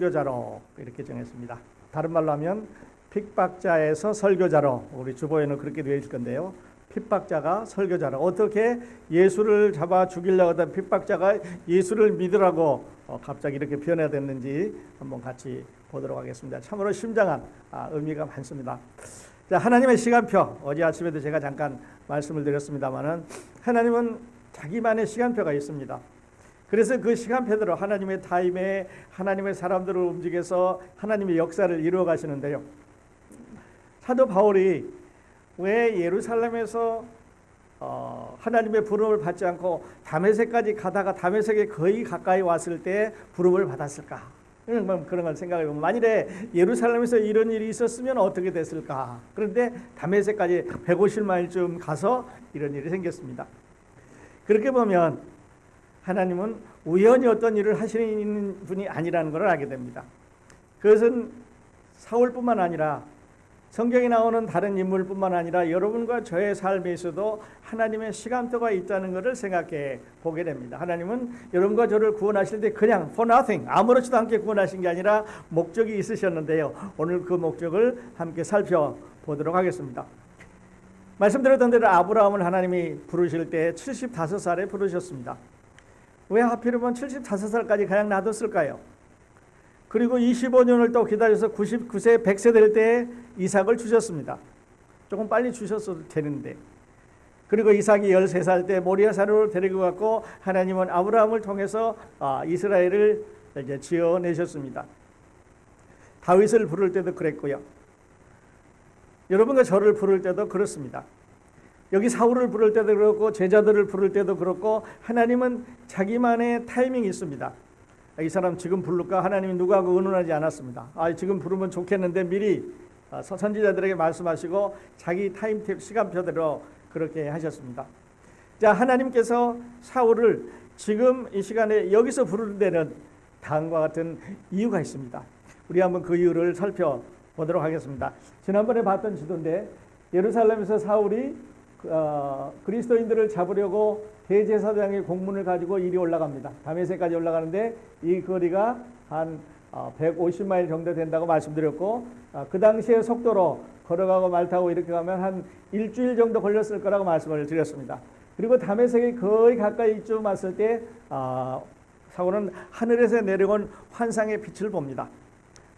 설교자로 이렇게 정했습니다. 다른 말로 하면 핍박자에서 설교자로, 우리 주보에는 그렇게 되어 있을 건데요. 핍박자가 설교자로, 어떻게 예수를 잡아 죽이려고 하던 핍박자가 예수를 믿으라고 갑자기 이렇게 변화됐는지 한번 같이 보도록 하겠습니다. 참으로 심장한 의미가 많습니다. 자, 하나님의 시간표, 어제 아침에도 제가 잠깐 말씀을 드렸습니다마는 하나님은 자기만의 시간표가 있습니다. 그래서 그 시간표대로 하나님의 타임에 하나님의 사람들을 움직여서 하나님의 역사를 이루어 가시는데요. 사도 바울이 왜 예루살렘에서 하나님의 부름을 받지 않고 다메섹까지 가다가 다메섹에 거의 가까이 왔을 때 부름을 받았을까? 그런 걸 생각해보면 만일에 예루살렘에서 이런 일이 있었으면 어떻게 됐을까? 그런데 다메섹까지 150마일쯤 가서 이런 일이 생겼습니다. 그렇게 보면 하나님은 우연히 어떤 일을 하시는 분이 아니라는 것을 알게 됩니다. 그것은 사울뿐만 아니라 성경에 나오는 다른 인물뿐만 아니라 여러분과 저의 삶에 있어도 하나님의 시간표가 있다는 것을 생각해 보게 됩니다. 하나님은 여러분과 저를 구원하실 때 그냥 for nothing, 아무렇지도 않게 구원하신 게 아니라 목적이 있으셨는데요. 오늘 그 목적을 함께 살펴보도록 하겠습니다. 말씀드렸던 대로 아브라함을 하나님이 부르실 때 75살에 부르셨습니다. 왜 하필이면 75살까지 그냥 놔뒀을까요? 그리고 25년을 또 기다려서 99세, 100세 될 때 이삭을 주셨습니다. 조금 빨리 주셨어도 되는데. 그리고 이삭이 13살 때 모리아산으로 데리고 갔고 하나님은 아브라함을 통해서 이스라엘을 이제 지어내셨습니다. 다윗을 부를 때도 그랬고요. 여러분과 저를 부를 때도 그렇습니다. 여기 사울을 부를 때도 그렇고 제자들을 부를 때도 그렇고 하나님은 자기만의 타이밍이 있습니다. 이 사람 지금 부를까? 하나님이 누구하고 의논하지 않았습니다. 지금 부르면 좋겠는데 미리 선지자들에게 말씀하시고 자기 타임테이블 시간표대로 그렇게 하셨습니다. 자, 하나님께서 사울을 지금 이 시간에 여기서 부르는 데는 다음과 같은 이유가 있습니다. 우리 한번 그 이유를 살펴보도록 하겠습니다. 지난번에 봤던 지도인데 예루살렘에서 사울이 그리스도인들을 잡으려고 대제사장의 공문을 가지고 이리 올라갑니다. 다메섹까지 올라가는데 이 거리가 한 150마일 정도 된다고 말씀드렸고 그 당시의 속도로 걸어가고 말 타고 이렇게 가면 한 일주일 정도 걸렸을 거라고 말씀을 드렸습니다. 그리고 다메섹이 거의 가까이 이쯤 왔을 때 사울은 하늘에서 내려온 환상의 빛을 봅니다.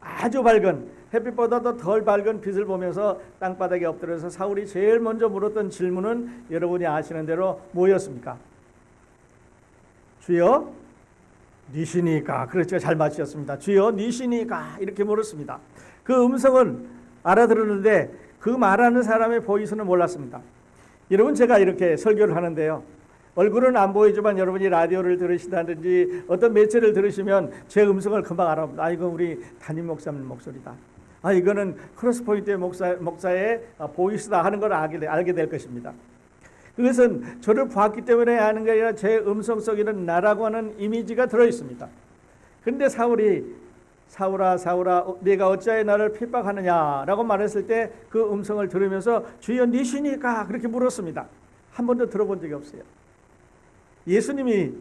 아주 밝은 햇빛보다도 덜 밝은 빛을 보면서 땅바닥에 엎드려서 사울이 제일 먼저 물었던 질문은 여러분이 아시는 대로 뭐였습니까? 주여 니시니까. 그렇죠, 잘 맞추셨습니다. 주여 니시니까 이렇게 물었습니다. 그 음성을 알아들었는데 그 말하는 사람의 보이스는 몰랐습니다. 여러분, 제가 이렇게 설교를 하는데요, 얼굴은 안 보이지만 여러분이 라디오를 들으시다든지 어떤 매체를 들으시면 제 음성을 금방 알아봅니다. 이거 우리 담임 목사님 목소리다. 이거는 크로스포인트 목사의 보이스다 하는 걸 알게 될 것입니다. 그것은 저를 봤기 때문에 아는 게 아니라 제 음성 속에는 나라고 하는 이미지가 들어있습니다. 그런데 사울이 사울아 네가 어찌하여 나를 핍박하느냐라고 말했을 때 그 음성을 들으면서 주여 니시니까 그렇게 물었습니다. 한 번도 들어본 적이 없어요. 예수님이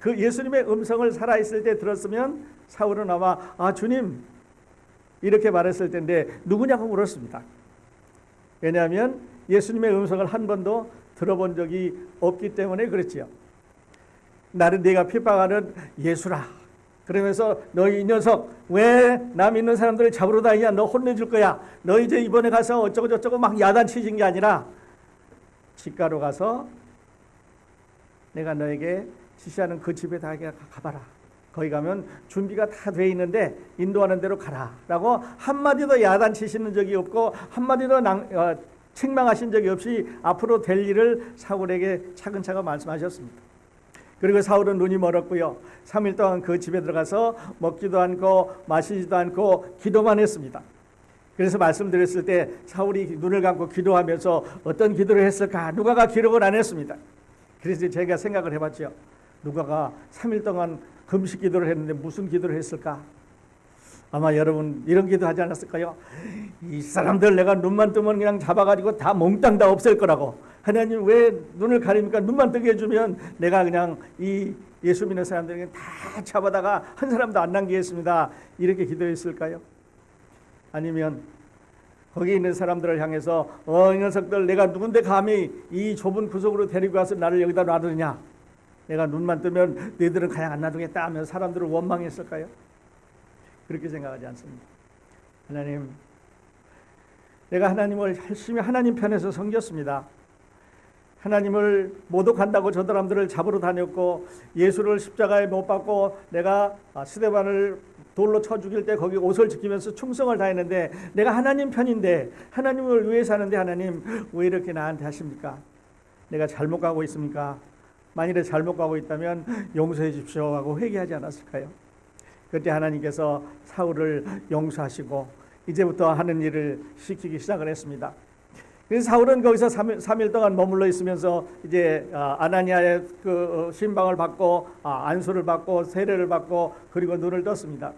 예수님의 음성을 살아있을 때 들었으면 사울은 아마 주님 이렇게 말했을 텐데 누구냐고 물었습니다. 왜냐하면 예수님의 음성을 한 번도 들어본 적이 없기 때문에 그렇지요. 나를 네가 핍박하는 예수라. 그러면서 너희 이 녀석 왜 나 믿는 사람들을 잡으러 다니냐? 너 혼내줄 거야. 너 이제 이번에 가서 어쩌고 저쩌고 막 야단치신 게 아니라 집가로 가서 내가 너에게 지시하는 그 집에 다 가봐라. 거기 가면 준비가 다 돼 있는데 인도하는 대로 가라 라고 한마디도 야단치시는 적이 없고 한마디도 책망하신 적이 없이 앞으로 될 일을 사울에게 차근차근 말씀하셨습니다. 그리고 사울은 눈이 멀었고요, 3일 동안 그 집에 들어가서 먹지도 않고 마시지도 않고 기도만 했습니다. 그래서 말씀드렸을 때 사울이 눈을 감고 기도하면서 어떤 기도를 했을까? 누가가 기록을 안 했습니다. 그래서 제가 생각을 해봤죠. 누가가 3일 동안 금식 기도를 했는데 무슨 기도를 했을까? 아마 여러분 이런 기도 하지 않았을까요? 이 사람들 내가 눈만 뜨면 그냥 잡아가지고 다 몽땅 다 없앨 거라고. 하나님 왜 눈을 가리니까 눈만 뜨게 해주면 내가 그냥 이 예수 믿는 사람들에게 다 잡아다가 한 사람도 안 남기겠습니다. 이렇게 기도했을까요? 아니면 거기 있는 사람들을 향해서 이 녀석들 내가 누군데 감히 이 좁은 구석으로 데리고 와서 나를 여기다 놔두느냐. 내가 눈만 뜨면 너희들은 그냥 안 놔두겠다 하면서 사람들을 원망했을까요? 그렇게 생각하지 않습니다. 하나님, 내가 하나님을 열심히 하나님 편에서 섬겼습니다. 하나님을 모독한다고 저 사람들을 잡으러 다녔고 예수를 십자가에 못 박고 내가 스데반을 돌로 쳐 죽일 때 거기 옷을 지키면서 충성을 다했는데 내가 하나님 편인데 하나님을 위해 사는데 하나님 왜 이렇게 나한테 하십니까? 내가 잘못 가고 있습니까? 만일에 잘못 가고 있다면 용서해 주십시오 하고 회개하지 않았을까요? 그때 하나님께서 사울을 용서하시고 이제부터 하는 일을 시키기 시작을 했습니다. 그래서 사울은 거기서 3일 동안 머물러 있으면서 이제 아나니아의 그 신방을 받고 안수를 받고 세례를 받고 그리고 눈을 떴습니다.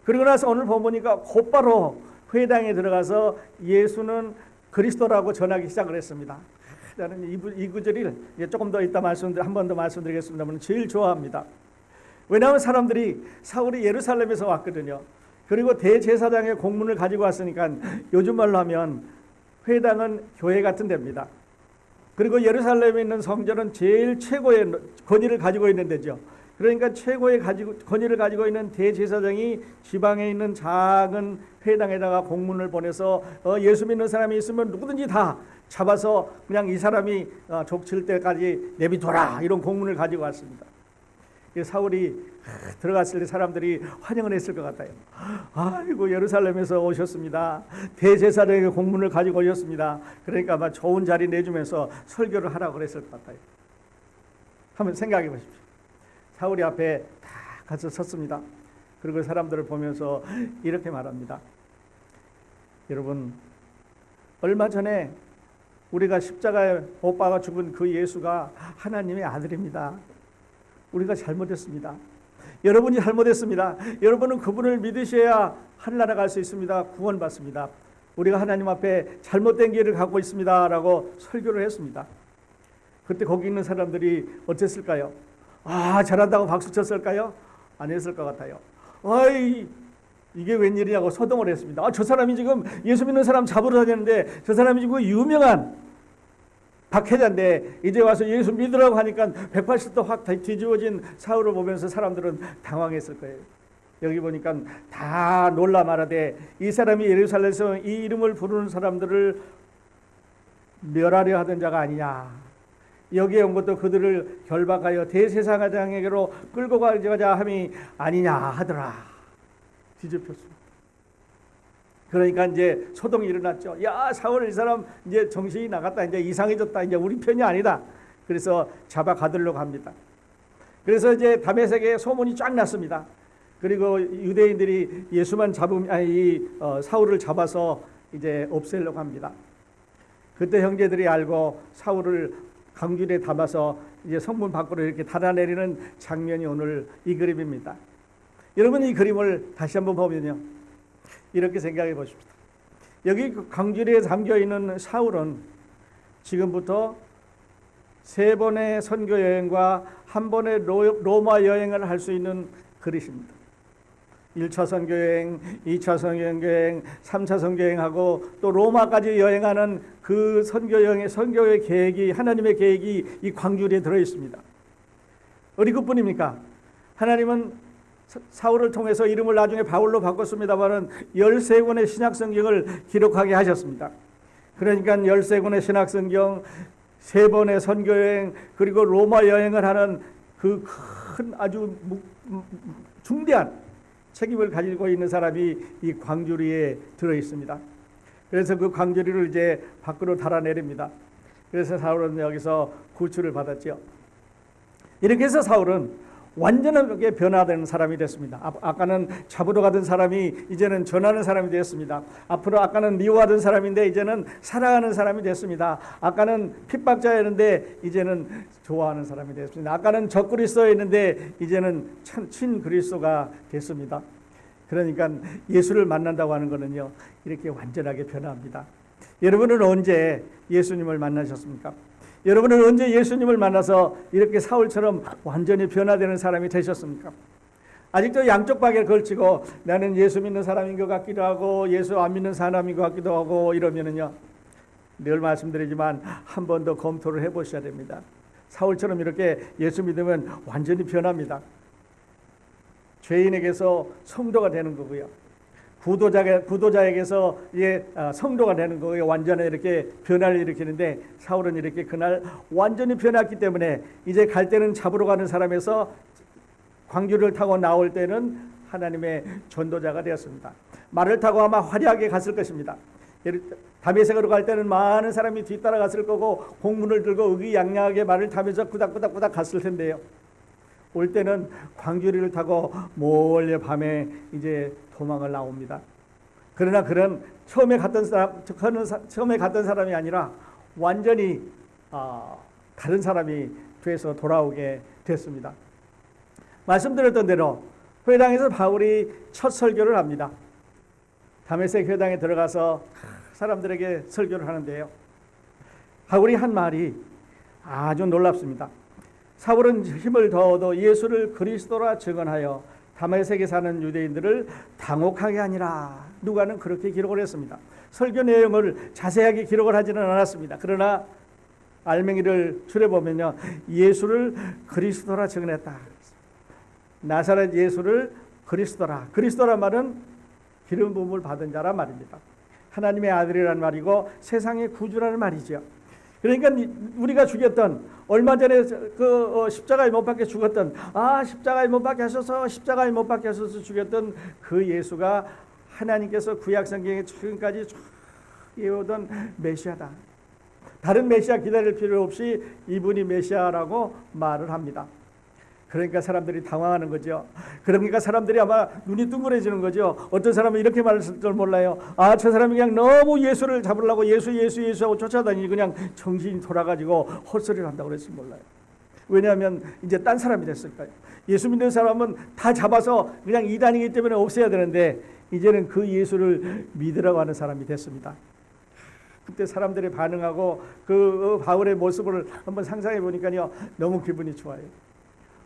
그리고 나서 오늘 보니까 곧바로 회당에 들어가서 예수는 그리스도라고 전하기 시작을 했습니다. 저는 이 구절을 조금 더 이따 한 번 더 말씀드리겠습니다만 제일 좋아합니다. 왜냐하면 사람들이 사울이 예루살렘에서 왔거든요. 그리고 대제사장의 공문을 가지고 왔으니까 요즘 말로 하면 회당은 교회 같은 데입니다. 그리고 예루살렘에 있는 성전은 제일 최고의 권위를 가지고 있는 데죠. 그러니까 최고의 권위를 가지고 있는 대제사장이 지방에 있는 작은 회당에다가 공문을 보내서 예수 믿는 사람이 있으면 누구든지 다 잡아서 그냥 이 사람이 족칠 때까지 내비둬라 이런 공문을 가지고 왔습니다. 사울이 들어갔을 때 사람들이 환영을 했을 것 같아요. 아이고 예루살렘에서 오셨습니다. 대제사장의 공문을 가지고 오셨습니다. 그러니까 아마 좋은 자리 내주면서 설교를 하라고 그랬을 것 같아요. 한번 생각해 보십시오. 사울이 앞에 다 가서 섰습니다. 그리고 사람들을 보면서 이렇게 말합니다. 여러분 얼마 전에 우리가 십자가에 못 박아 죽은 그 예수가 하나님의 아들입니다. 우리가 잘못했습니다. 여러분이 잘못했습니다. 여러분은 그분을 믿으셔야 하늘나라 갈 수 있습니다. 구원받습니다. 우리가 하나님 앞에 잘못된 길을 갖고 있습니다 라고 설교를 했습니다. 그때 거기 있는 사람들이 어땠을까요? 잘한다고 박수 쳤을까요? 안 했을 것 같아요. 이게 웬일이냐고 소동을 했습니다. 저 사람이 지금 예수 믿는 사람 잡으러 다녔는데 저 사람이 지금 유명한 박해자인데 이제 와서 예수 믿으라고 하니까 180도 확 뒤집어진 사울을 보면서 사람들은 당황했을 거예요. 여기 보니까 다 놀라 말하되 이 사람이 예루살렘에서 이 이름을 부르는 사람들을 멸하려 하던 자가 아니냐. 여기에 온 것도 그들을 결박하여 대제사장에게로 끌고 가자 함이 아니냐 하더라. 뒤집혔습니다. 그러니까 이제 소동이 일어났죠. 야 사울 이 사람 이제 정신이 나갔다. 이제 이상해졌다. 이제 우리 편이 아니다. 그래서 잡아 가두려고 합니다. 그래서 이제 다메섹에 소문이 쫙 났습니다. 그리고 유대인들이 예수만 사울을 잡아서 이제 없애려고 합니다. 그때 형제들이 알고 사울을 강줄에 담아서 이제 성문 밖으로 이렇게 달아내리는 장면이 오늘 이 그림입니다. 여러분 이 그림을 다시 한번 보면요. 이렇게 생각해 보십시오. 여기 강줄에 담겨 있는 사울은 지금부터 3번의 선교 여행과 1번의 로마 여행을 할 수 있는 그릇입니다. 1차 선교 여행, 2차 선교 여행, 3차 선교 여행하고 또 로마까지 여행하는 그 선교의 계획이 하나님의 계획이 이 광주리에 들어 있습니다. 어디 그뿐입니까? 하나님은 사울을 통해서 이름을 나중에 바울로 바꿨습니다만은 13권의 신약성경을 기록하게 하셨습니다. 그러니까 13권의 신약성경, 3번의 선교여행, 그리고 로마 여행을 하는 그 큰 아주 중대한 책임을 가지고 있는 사람이 이 광주리에 들어 있습니다. 그래서 그 광주리를 이제 밖으로 달아내립니다. 그래서 사울은 여기서 구출을 받았죠. 이렇게 해서 사울은 완전하게 변화되는 사람이 됐습니다. 아까는 잡으러 가던 사람이 이제는 전하는 사람이 되었습니다. 앞으로 아까는 미워하던 사람인데 이제는 사랑하는 사람이 됐습니다. 아까는 핍박자였는데 이제는 좋아하는 사람이 됐습니다. 아까는 적그리스도였는데 이제는 친 그리스도가 됐습니다. 그러니까 예수를 만난다고 하는 것은요, 이렇게 완전하게 변화합니다. 여러분은 언제 예수님을 만나셨습니까? 여러분은 언제 예수님을 만나서 이렇게 사울처럼 완전히 변화되는 사람이 되셨습니까? 아직도 양쪽 박에 걸치고 나는 예수 믿는 사람인 것 같기도 하고 예수 안 믿는 사람인 것 같기도 하고 이러면은요, 늘 말씀드리지만 한 번 더 검토를 해보셔야 됩니다. 사울처럼 이렇게 예수 믿으면 완전히 변합니다. 죄인에게서 성도가 되는 거고요. 구도자에게서 성도가 되는 거예요. 완전히 이렇게 변화를 일으키는데, 사울은 이렇게 그날 완전히 변했기 때문에 이제 갈 때는 잡으러 가는 사람에서 광규를 타고 나올 때는 하나님의 전도자가 되었습니다. 말을 타고 아마 화려하게 갔을 것입니다. 다메섹으로 갈 때는 많은 사람이 뒤따라갔을 거고 공문을 들고 의기양양하게 말을 타면서 꾸닥꾸닥꾸닥 갔을 텐데요. 올 때는 광주리를 타고 몰래 밤에 이제 도망을 나옵니다. 그러나 그는 처음에 갔던 사람이 아니라 완전히 다른 사람이 돼서 돌아오게 됐습니다. 말씀드렸던 대로 회당에서 바울이 첫 설교를 합니다. 다메섹 회당에 들어가서 사람들에게 설교를 하는데요, 바울이 한 말이 아주 놀랍습니다. 사울은 힘을 더 얻어 예수를 그리스도라 증언하여 다메섹에 사는 유대인들을 당혹하게 하니라. 누가는 그렇게 기록을 했습니다. 설교 내용을 자세하게 기록을 하지는 않았습니다. 그러나 알맹이를 추려보면요, 예수를 그리스도라 증언했다. 나사렛 예수를 그리스도라. 그리스도란 말은 기름 부음을 받은 자란 말입니다. 하나님의 아들이라는 말이고 세상의 구주라는 말이죠. 그러니까 우리가 죽였던, 얼마 전에 십자가에 못 박혀 죽었던, 십자가에 못 박혀 하셔서 십자가에 못 박혀 하셔서 죽였던 그 예수가 하나님께서 구약 성경에 지금까지 쭉 이어오던 메시아다. 다른 메시아 기다릴 필요 없이 이분이 메시아라고 말을 합니다. 그러니까 사람들이 당황하는 거죠. 그러니까 사람들이 아마 눈이 둥그레지는 거죠. 어떤 사람은 이렇게 말했을 줄 몰라요. 저 사람이 그냥 너무 예수를 잡으려고 예수하고 쫓아다니니 그냥 정신이 돌아가지고 헛소리를 한다고 그랬을 몰라요. 왜냐하면 이제 딴 사람이 됐을까요? 예수 믿는 사람은 다 잡아서 그냥 이단이기 때문에 없애야 되는데 이제는 그 예수를 믿으라고 하는 사람이 됐습니다. 그때 사람들이 반응하고 그 바울의 모습을 한번 상상해 보니까요, 너무 기분이 좋아요.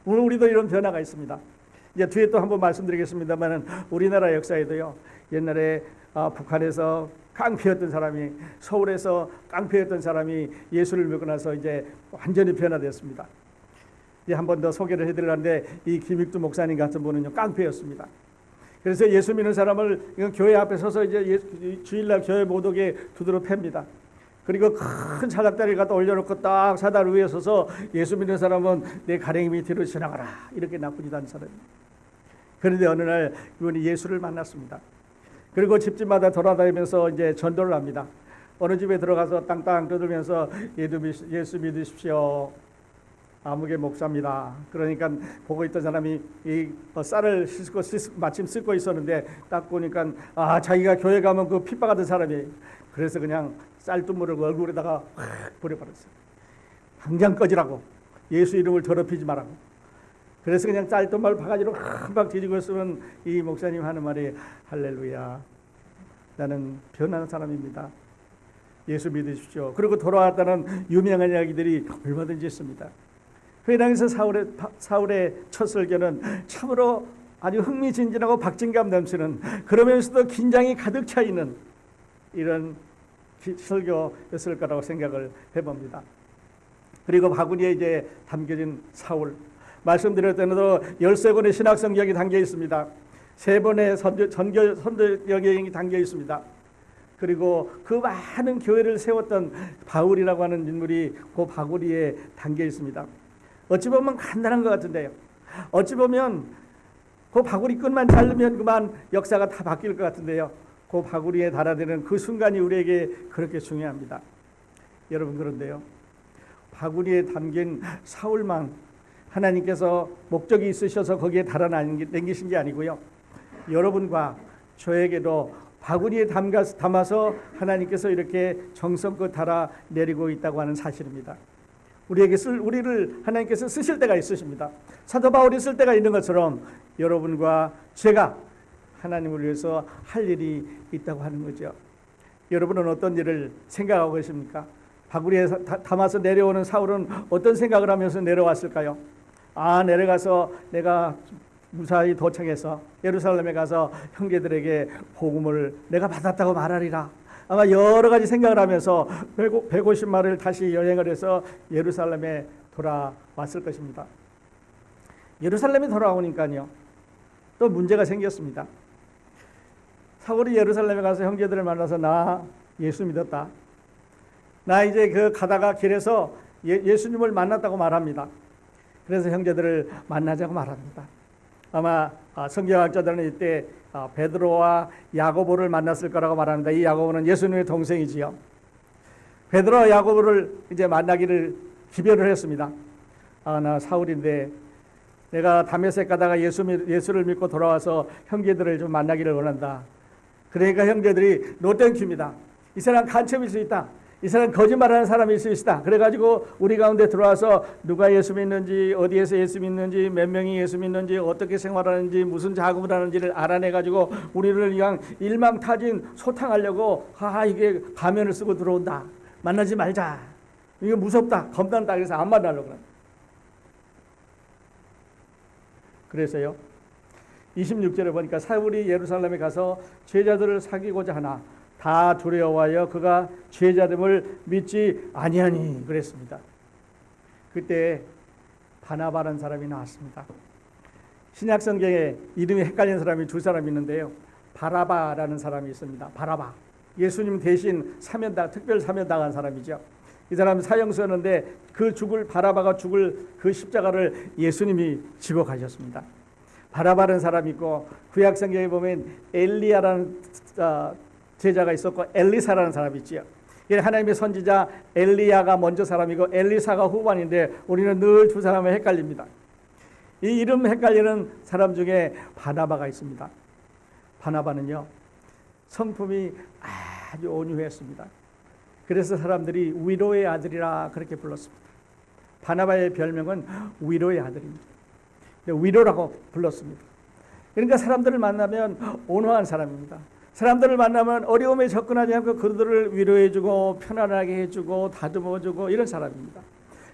오늘 우리도 이런 변화가 있습니다. 이제 뒤에 또 한번 말씀드리겠습니다만은 우리나라 역사에도요, 옛날에 북한에서 깡패였던 사람이, 서울에서 깡패였던 사람이 예수를 믿고 나서 이제 완전히 변화됐습니다. 이제 한 번 더 소개를 해드리려는데, 이 김익두 목사님 같은 분은요, 깡패였습니다. 그래서 예수 믿는 사람을 교회 앞에 서서 이제 주일날 교회 못 오게 두드러 팹니다. 그리고 큰 사닥다리를 갖다 올려놓고 딱 사다리 위에 서서 예수 믿는 사람은 내 가랭이 밑으로 지나가라, 이렇게 나쁜 짓 하는 사람입니다. 그런데 어느 날 이분이 예수를 만났습니다. 그리고 집집마다 돌아다니면서 이제 전도를 합니다. 어느 집에 들어가서 땅땅 두들면서 예수 믿으십시오. 아무개 목사입니다. 그러니까 보고 있던 사람이 이 쌀을 마침 씻고 있었는데 딱 보니까 자기가 교회 가면 그 핍박하던 사람이, 그래서 그냥 쌀뜨물을 얼굴에다가 확 뿌려버렸어요. 당장 꺼지라고, 예수 이름을 더럽히지 말라고. 그래서 그냥 쌀뜨물 바가지로 한박 뒤지고 있으면 이 목사님 하는 말이, 할렐루야, 나는 변한 사람입니다. 예수 믿으십시오. 그리고 돌아왔다는 유명한 이야기들이 얼마든지 있습니다. 회당에서 사울의 첫 설교는 참으로 아주 흥미진진하고 박진감 넘치는, 그러면서도 긴장이 가득 차 있는 이런 설교였을 거라고 생각을 해봅니다. 그리고 바구니에 이제 담겨진 사울, 말씀드렸던 대로 13권의 신학성경이 담겨 있습니다. 3번의 선교여행이 담겨 있습니다. 그리고 그 많은 교회를 세웠던 바울이라고 하는 인물이 그 바구니에 담겨 있습니다. 어찌 보면 간단한 것 같은데요, 어찌 보면 그 바구니 끈만 자르면 그만 역사가 다 바뀔 것 같은데요, 그 바구니에 달아드는 그 순간이 우리에게 그렇게 중요합니다. 여러분, 그런데요, 바구니에 담긴 사울만 하나님께서 목적이 있으셔서 거기에 달아남기신 게 아니고요, 여러분과 저에게도 바구니에 담아서 하나님께서 이렇게 정성껏 달아내리고 있다고 하는 사실입니다. 우리를 하나님께서 쓰실 때가 있으십니다. 사도 바울이 쓸 때가 있는 것처럼 여러분과 제가 하나님을 위해서 할 일이 있다고 하는 거죠. 여러분은 어떤 일을 생각하고 계십니까? 바구리에 담아서 내려오는 사울은 어떤 생각을 하면서 내려왔을까요? 내려가서 내가 무사히 도착해서 예루살렘에 가서 형제들에게 복음을 내가 받았다고 말하리라. 아마 여러 가지 생각을 하면서 150마리를 다시 여행을 해서 예루살렘에 돌아왔을 것입니다. 예루살렘에 돌아오니까요, 또 문제가 생겼습니다. 사울이 예루살렘에 가서 형제들을 만나서 나 예수 믿었다. 나 이제 가다가 길에서 예수님을 만났다고 말합니다. 그래서 형제들을 만나자고 말합니다. 아마 성경학자들은 이때 베드로와 야고보를 만났을 거라고 말합니다. 이 야고보는 예수님의 동생이지요. 베드로와 야고보를 이제 만나기를 기별을 했습니다. 나 사울인데 내가 다메섹 가다가 예수를 믿고 돌아와서 형제들을 좀 만나기를 원한다. 그러니까 형제들이 노땡큐입니다. 이 사람 간첩일 수 있다. 이 사람 거짓말하는 사람일 수 있다. 그래가지고 우리 가운데 들어와서 누가 예수 믿는지, 어디에서 예수 믿는지, 몇 명이 예수 믿는지, 어떻게 생활하는지, 무슨 작업을 하는지를 알아내가지고 우리를 그냥 일망타진 소탕하려고 이게 가면을 쓰고 들어온다. 만나지 말자. 이게 무섭다. 겁난다. 그래서 안 만나려고 그래. 그래서요, 26절에 보니까 사울이 예루살렘에 가서 제자들을 사귀고자 하나 다 두려워하여 그가 제자됨을 믿지 아니하니 그랬습니다. 그때 바나바라는 사람이 나왔습니다. 신약 성경에 이름이 헷갈리는 사람이 두 사람이 있는데요. 바라바라는 사람이 있습니다. 바라바. 예수님 대신 특별 사면당한 사람이죠. 이 사람은 사형수였는데 바라바가 죽을 그 십자가를 예수님이 지고 가셨습니다. 바라바라는 사람이 있고 구약 성경에 보면 엘리야라는 제자가 있었고 엘리사라는 사람이 있지요. 하나님의 선지자 엘리야가 먼저 사람이고 엘리사가 후반인데 우리는 늘 두 사람을 헷갈립니다. 이 이름 헷갈리는 사람 중에 바나바가 있습니다. 바나바는요, 성품이 아주 온유했습니다. 그래서 사람들이 위로의 아들이라 그렇게 불렀습니다. 바나바의 별명은 위로의 아들입니다. 위로라고 불렀습니다. 그러니까 사람들을 만나면 온화한 사람입니다. 사람들을 만나면 어려움에 접근하지 않고 그들을 위로해주고 편안하게 해주고 다듬어주고 이런 사람입니다.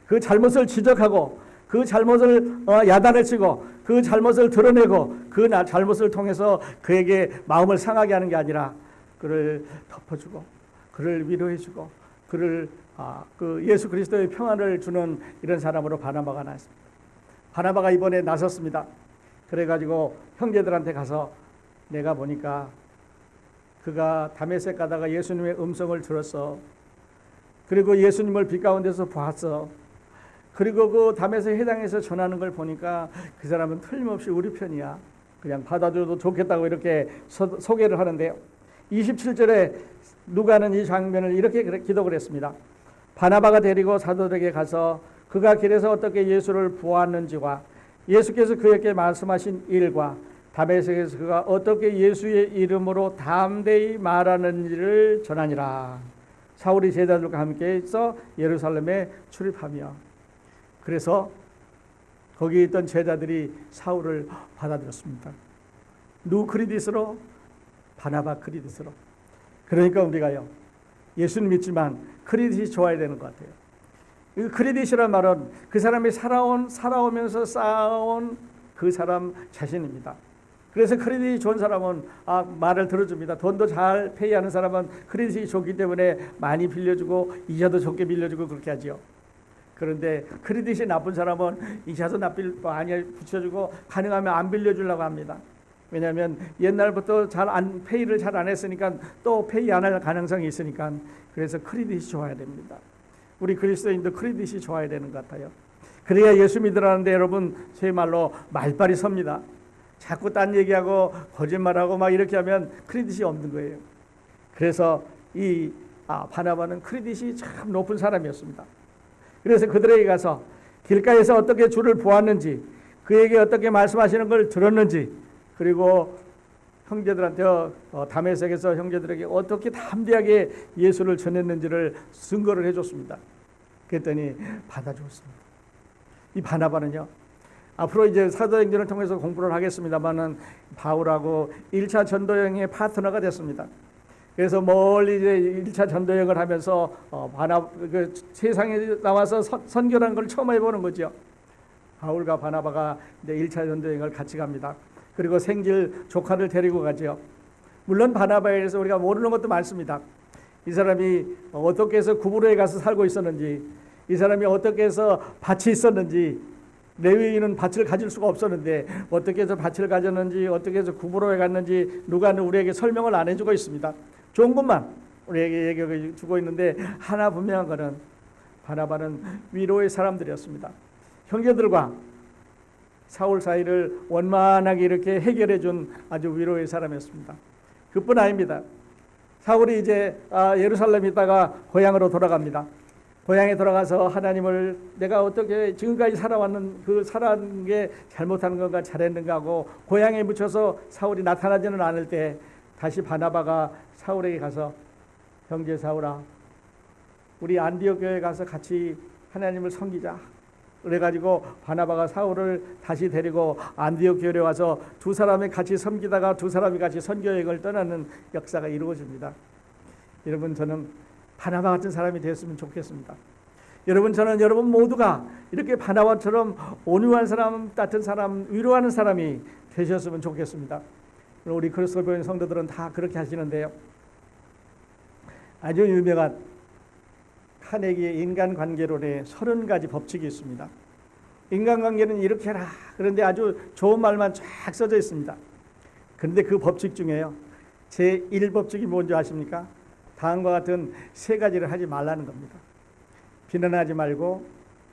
그 잘못을 지적하고 그 잘못을 야단해치고 그 잘못을 드러내고 그 잘못을 통해서 그에게 마음을 상하게 하는 게 아니라 그를 덮어주고 그를 위로해주고 그를 예수 그리스도의 평안을 주는 이런 사람으로 바나바가 나왔습니다. 바나바가 이번에 나섰습니다. 그래가지고 형제들한테 가서 내가 보니까 그가 다메섹 가다가 예수님의 음성을 들었어. 그리고 예수님을 빛 가운데서 봤어. 그리고 그 다메섹 회당에서 전하는 걸 보니까 그 사람은 틀림없이 우리 편이야. 그냥 받아줘도 좋겠다고 이렇게 소개를 하는데요. 27절에 누가는 이 장면을 이렇게 기록을 했습니다. 바나바가 데리고 사도들에게 가서 그가 길에서 어떻게 예수를 보았는지와 예수께서 그에게 말씀하신 일과 다메섹에서 그가 어떻게 예수의 이름으로 담대히 말하는지를 전하니라. 사울이 제자들과 함께 있어 예루살렘에 출입하며 그래서 거기 있던 제자들이 사울을 받아들였습니다. 누크리디스로 바나바 크리디스로. 그러니까 우리가요, 예수는 믿지만 크리딧이 좋아야 되는 것 같아요. 이 크리딧이란 말은 그 사람이 살아오면서 쌓아온 그 사람 자신입니다. 그래서 크리딧이 좋은 사람은 말을 들어줍니다. 돈도 잘 페이하는 사람은 크리딧이 좋기 때문에 많이 빌려주고 이자도 적게 빌려주고 그렇게 하죠. 그런데 크리딧이 나쁜 사람은 이자도 많이 붙여주고 가능하면 안 빌려주려고 합니다. 왜냐하면 옛날부터 페이를 잘 안 했으니까 또 페이 안 할 가능성이 있으니까. 그래서 크리딧이 좋아야 됩니다. 우리 그리스도인도 크리딧이 좋아야 되는 것 같아요. 그래야 예수 믿으라는데 여러분 제 말로 말빨이 섭니다. 자꾸 딴 얘기하고 거짓말하고 막 이렇게 하면 크리딧이 없는 거예요. 그래서 이 바나바는 크리딧이 참 높은 사람이었습니다. 그래서 그들에게 가서 길가에서 어떻게 주를 보았는지 그에게 어떻게 말씀하시는 걸 들었는지 그리고 형제들한테 다메섹에서 형제들에게 어떻게 담대하게 예수를 전했는지를 증거를 해줬습니다. 그랬더니 받아줬습니다. 이 바나바는요, 앞으로 이제 사도행전을 통해서 공부를 하겠습니다만은 바울하고 1차 전도여행의 파트너가 됐습니다. 그래서 멀리 이제 1차 전도여행을 하면서 세상에 나와서 선교라는 걸 처음 해보는 거죠. 바울과 바나바가 이제 1차 전도여행을 같이 갑니다. 그리고 생질 조카를 데리고 가죠. 물론 바나바에 대해서 우리가 모르는 것도 많습니다. 이 사람이 어떻게 해서 구브로에 가서 살고 있었는지, 이 사람이 어떻게 해서 밭이 있었는지, 레위인은 밭을 가질 수가 없었는데 어떻게 해서 밭을 가졌는지, 어떻게 해서 구브로에 갔는지 누가 우리에게 설명을 안 해주고 있습니다. 좋은 것만 우리에게 얘기해 주고 있는데, 하나 분명한 것은 바나바는 위로의 사람들이었습니다. 형제들과 사울 사이를 원만하게 이렇게 해결해 준 아주 위로의 사람이었습니다. 그뿐 아닙니다. 사울이 이제 예루살렘에 있다가 고향으로 돌아갑니다. 고향에 돌아가서 하나님을 내가 어떻게 지금까지 살아온 게 잘못한 건가 잘했는가 하고 고향에 묻혀서 사울이 나타나지는 않을 때 다시 바나바가 사울에게 가서 형제 사울아, 우리 안디옥 교회에 가서 같이 하나님을 섬기자. 그래가지고 바나바가 사울을 다시 데리고 안디옥 교회에 와서 두 사람이 같이 섬기다가 두 사람이 같이 선교여행을 떠나는 역사가 이루어집니다. 여러분, 저는 바나바 같은 사람이 되었으면 좋겠습니다. 여러분, 저는 여러분 모두가 이렇게 바나바처럼 온유한 사람, 따뜻한 사람, 위로하는 사람이 되셨으면 좋겠습니다. 우리 그리스도 교회 성도들은 다 그렇게 하시는데요. 아주 유명한 카네기의 인간관계론에 30가지 법칙이 있습니다. 인간관계는 이렇게 해라. 그런데 아주 좋은 말만 쫙 써져 있습니다. 그런데 그 법칙 중에요, 제1법칙이 뭔지 아십니까? 다음과 같은 3가지를 하지 말라는 겁니다. 비난하지 말고,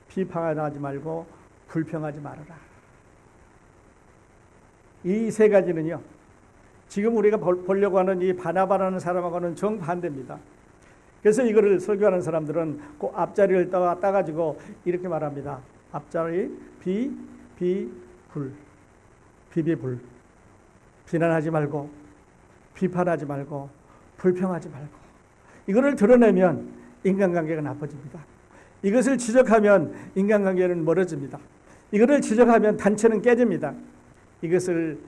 비판하지 말고, 불평하지 말아라. 이 3가지는요, 지금 우리가 보려고 하는 이 바나바라는 사람하고는 정반대입니다. 그래서 이거를 설교하는 사람들은 그 앞자리를 따가지고 이렇게 말합니다. 앞자리 비비불, 비비불. 비난하지 말고, 비판하지 말고, 불평하지 말고. 이거를 드러내면 인간관계가 나빠집니다. 이것을 지적하면 인간관계는 멀어집니다. 이거를 지적하면 단체는 깨집니다. 이것을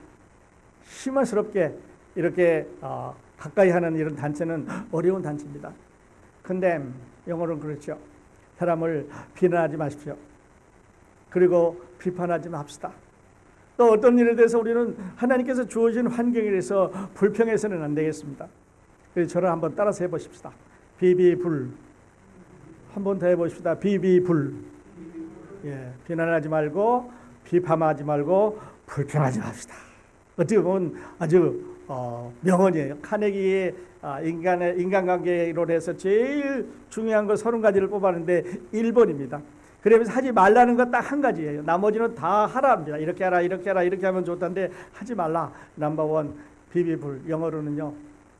심화스럽게 이렇게 가까이 하는 이런 단체는 어려운 단체입니다. condemn, 영어로는 그렇죠. 사람을 비난하지 마십시오. 그리고 비판하지 맙시다. 또 어떤 일에 대해서 우리는 하나님께서 주어진 환경에 대해서 불평해서는 안 되겠습니다. 그래서 저를 한번 따라서 해보십시다. 비비불. 한 번 더 해보십시다. 비비불. 예, 비난하지 말고, 비판하지 말고, 불평하지 맙시다. 어떻게 보면 아주 명언이에요. 카네기의 인간관계 이론에서 제일 중요한 거 30가지를 뽑았는데 1번입니다. 그러면서 하지 말라는 건 딱 한 가지예요. 나머지는 다 하라입니다. 이렇게 하라, 이렇게 하라, 이렇게 하면 좋다는데 하지 말라. 넘버 1, 비비불. 영어로는요,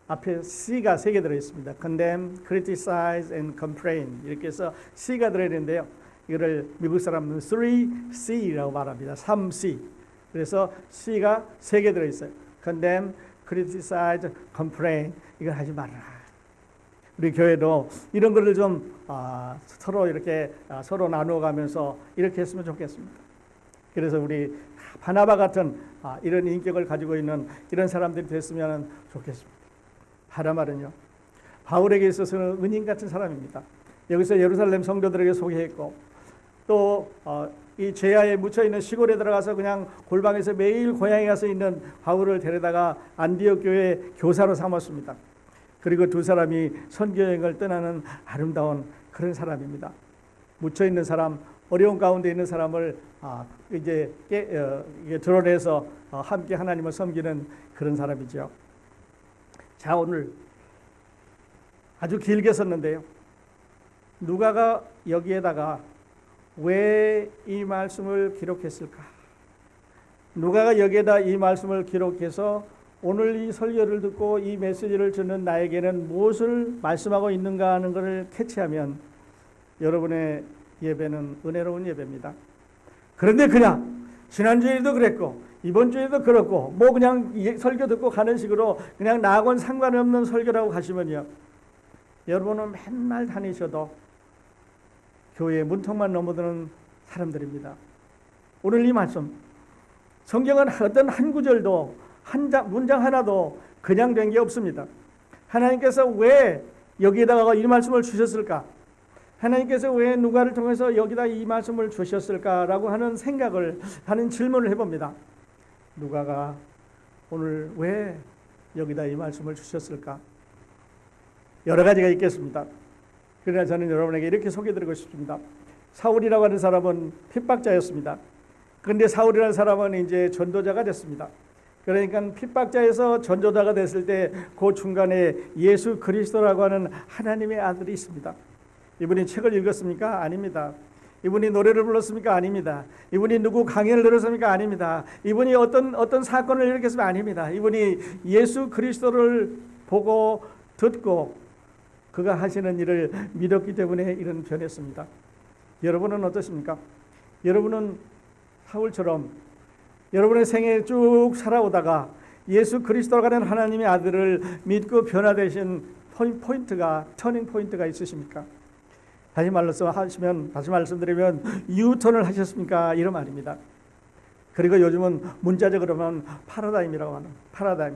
앞에 C가 3개 들어있습니다. condemn, criticize, and complain. 이렇게 해서 C가 들어있는데요, 이거를 미국 사람은 3C라고 말합니다. 3C. 그래서 C가 3개 들어있어요. condemn, criticize, complain. 이걸 하지 말아라. 우리 교회도 이런 거를 좀 서로 이렇게 서로 나누어가면서 이렇게 했으면 좋겠습니다. 그래서 우리 바나바 같은 이런 인격을 가지고 있는 이런 사람들이 됐으면 좋겠습니다. 바나바는요, 바울에게 있어서는 은인 같은 사람입니다. 여기서 예루살렘 성도들에게 소개했고, 또 이 죄아에 묻혀있는 시골에 들어가서 그냥 골방에서 매일 고향에 가서 있는 바울을 데려다가 안디옥 교회 교사로 삼았습니다. 그리고 두 사람이 선교여행을 떠나는 아름다운 그런 사람입니다. 묻혀있는 사람, 어려운 가운데 있는 사람을 이제 드러내서 함께 하나님을 섬기는 그런 사람이죠. 자, 오늘 아주 길게 썼는데요, 누가가 여기에다가 왜 이 말씀을 기록했을까? 누가가 여기에다 이 말씀을 기록해서 오늘 이 설교를 듣고 이 메시지를 듣는 나에게는 무엇을 말씀하고 있는가 하는 것을 캐치하면 여러분의 예배는 은혜로운 예배입니다. 그런데 그냥 지난주에도 그랬고 이번 주에도 그렇고 뭐 그냥 설교 듣고 가는 식으로 그냥 나하고는 상관없는 설교라고 가시면요, 여러분은 맨날 다니셔도 교회의 문턱만 넘어드는 사람들입니다. 오늘 이 말씀, 성경은 어떤 한 구절도 문장 하나도 그냥 된 게 없습니다. 하나님께서 왜 여기에다가 이 말씀을 주셨을까? 하나님께서 왜 누가를 통해서 여기다 이 말씀을 주셨을까라고 하는 생각을 하는 질문을 해봅니다. 누가가 오늘 왜 여기다 이 말씀을 주셨을까? 여러 가지가 있겠습니다. 그러나 저는 여러분에게 이렇게 소개드리고 싶습니다. 사울이라고 하는 사람은 핍박자였습니다. 그런데 사울이라는 사람은 이제 전도자가 됐습니다. 그러니까 핍박자에서 전도자가 됐을 때 그 중간에 예수 그리스도라고 하는 하나님의 아들이 있습니다. 이분이 책을 읽었습니까? 아닙니다. 이분이 노래를 불렀습니까? 아닙니다. 이분이 누구 강연을 들었습니까? 아닙니다. 이분이 어떤 사건을 일으켰습니까? 아닙니다. 이분이 예수 그리스도를 보고 듣고 그가 하시는 일을 믿었기 때문에 이런 변했습니다. 여러분은 어떠십니까? 여러분은 사울처럼 여러분의 생에 쭉 살아오다가 예수 그리스도라는 하나님의 아들을 믿고 변화되신 포인트가, 터닝 포인트가 있으십니까? 다시 말씀드리면 유턴을 하셨습니까? 이런 말입니다. 그리고 요즘은 문자적으로 하면 파라다임이라고 하는 파라다임.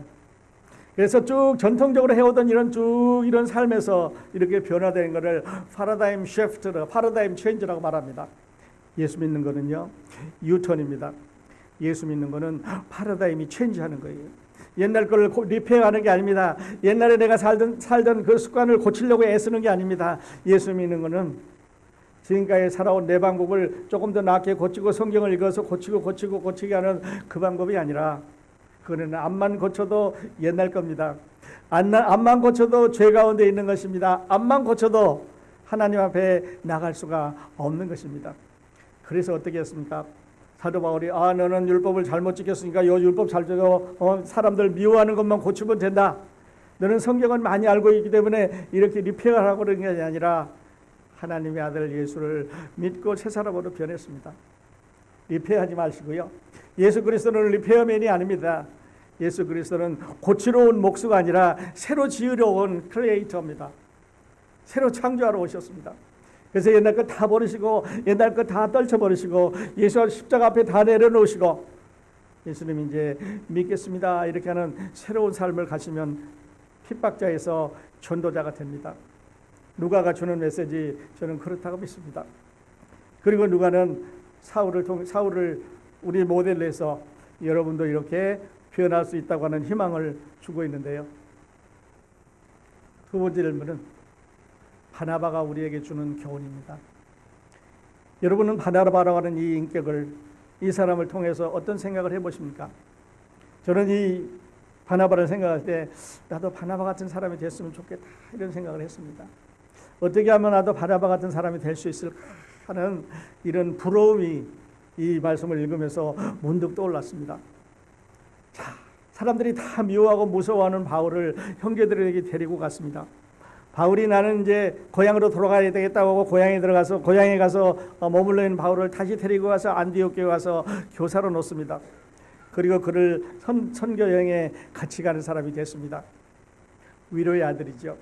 그래서 쭉 전통적으로 해오던 이런 삶에서 이렇게 변화되는 것을 파라다임 쉬프트, 파라다임 체인지라고 말합니다. 예수 믿는 거는요, 유턴입니다. 예수 믿는 거는 파라다임이 체인지하는 거예요. 옛날 걸 리페어하는 게 아닙니다. 옛날에 내가 살던 그 습관을 고치려고 애쓰는 게 아닙니다. 예수 믿는 거는 지금까지 살아온 내 방법을 조금 더 낫게 고치고 성경을 읽어서 고치게 하는 그 방법이 아니라 그거는 암만 고쳐도 옛날 겁니다. 암만 고쳐도 죄 가운데 있는 것입니다. 암만 고쳐도 하나님 앞에 나갈 수가 없는 것입니다. 그래서 어떻게 했습니까? 사도 바울이 너는 율법을 잘못 지켰으니까 요 율법 잘 지켜 사람들 미워하는 것만 고치면 된다. 너는 성경을 많이 알고 있기 때문에 이렇게 리페어하라고 그런 게 아니라 하나님의 아들 예수를 믿고 새 사람으로 변했습니다. 리페어하지 마시고요. 예수 그리스도는 리페어맨이 아닙니다. 예수 그리스도는 고치러 온 목수가 아니라 새로 지으려 온 크리에이터입니다. 새로 창조하러 오셨습니다. 그래서 옛날 것 다 버리시고 옛날 것 다 떨쳐버리시고 예수 십자가 앞에 다 내려놓으시고 예수님 이제 믿겠습니다 이렇게 하는 새로운 삶을 가시면 핍박자에서 전도자가 됩니다. 누가가 주는 메시지 저는 그렇다고 믿습니다. 그리고 누가는 사울을 우리 모델로 해서 여러분도 이렇게 변할 수 있다고 하는 희망을 주고 있는데요. 두 번째 질문은 바나바가 우리에게 주는 교훈입니다. 여러분은 바나바라고 하는 이 인격을, 이 사람을 통해서 어떤 생각을 해보십니까? 저는 이 바나바를 생각할 때 나도 바나바 같은 사람이 됐으면 좋겠다 이런 생각을 했습니다. 어떻게 하면 나도 바나바 같은 사람이 될 수 있을까 하는 이런 부러움이 이 말씀을 읽으면서 문득 떠올랐습니다. 자, 사람들이 다 미워하고 무서워하는 바울을 형제들에게 데리고 갔습니다. 바울이 나는 이제 고향으로 돌아가야 되겠다고 하고 고향에 가서 머물러 있는 바울을 다시 데리고 가서 안디옥에 와서 교사로 놓습니다. 그리고 그를 선교 여행에 같이 가는 사람이 됐습니다. 위로의 아들이죠.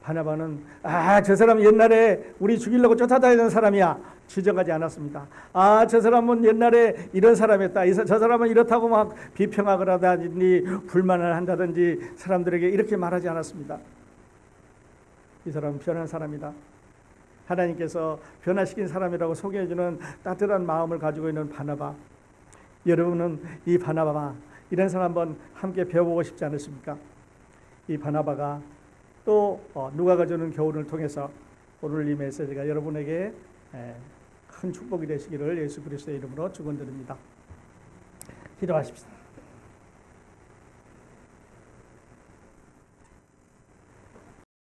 바나바는 저 사람 옛날에 우리 죽이려고 쫓아다니는 사람이야 지적하지 않았습니다. 저 사람은 옛날에 이런 사람이었다. 저 사람은 이렇다고 막 비평하거나 하든지 불만을 한다든지 사람들에게 이렇게 말하지 않았습니다. 이 사람은 변한 사람이다. 하나님께서 변화시킨 사람이라고 소개해주는 따뜻한 마음을 가지고 있는 바나바. 여러분은 이 바나바와 이런 사람 한번 함께 배워보고 싶지 않으십니까? 이 바나바가 또 누가가 주는 교훈을 통해서 오늘 이 메시지가 여러분에게 큰 축복이 되시기를 예수 그리스도의 이름으로 축원드립니다. 기도하십시다.